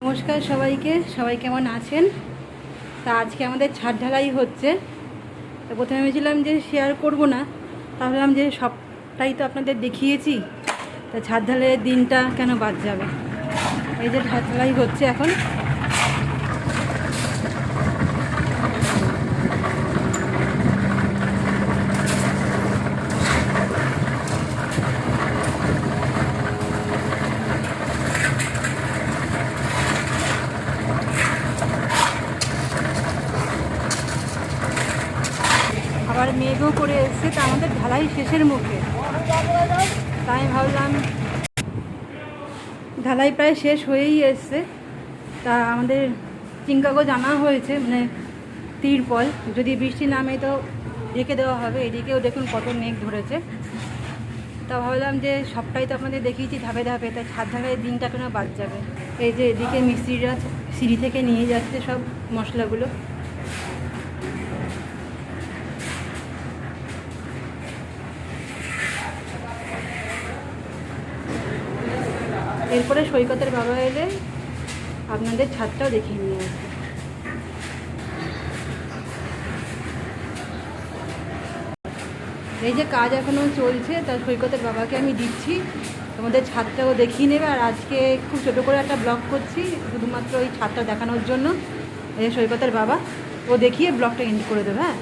নমস্কার সবাইকে, সবাই কেমন আছেন? তা আজকে আমাদের ছাদ ঢালাই হচ্ছে। তো প্রথমে ভেবেছিলাম যে শেয়ার করব না, ভাবলাম যে সবটাই তো আপনাদের দেখিয়েছি, তা ছাদ ঢালাইয়ের দিনটা কেন বাদ যাবে। এই যে ছাদ ঢালাই হচ্ছে এখন। আবার মেঘও করে এসছে, তা আমাদের ঢালাই শেষের মুখে। তাই ভাবলাম ঢালাই প্রায় শেষ হয়েই এসছে। তা আমাদের চিংকাগজ আনা হয়েছে, মানে তিরপল, যদি বৃষ্টি নামে তো ঢেকে দেওয়া হবে। এদিকেও দেখুন কত মেঘ ধরেছে। তা ভাবলাম যে সবটাই তো আপনাদের দেখিয়েছি ধাপে ধাপে, তাই ছাদ ঢালাইয়ের দিনটা কেন বাদ যাবে। এই যে এদিকে মিস্ত্রিরা সিঁড়ি থেকে নিয়ে যাচ্ছে সব মশলাগুলো। এরপরে সৈকতের বাবা এলে আপনাদের ছাদটাও দেখিয়ে নিয়ে আসবে। এই যে কাজ এখনও চলছে, তা সৈকতের বাবাকে আমি দিচ্ছি, তোমাদের ছাদটাও দেখিয়ে নেবে। আর আজকে খুব ছোটো করে একটা ব্লগ করছি, শুধুমাত্র ওই ছাদটা দেখানোর জন্য। এই যে সৈকতের বাবা, ও দেখিয়ে ব্লগটা এন্ড করে দেবে। হ্যাঁ।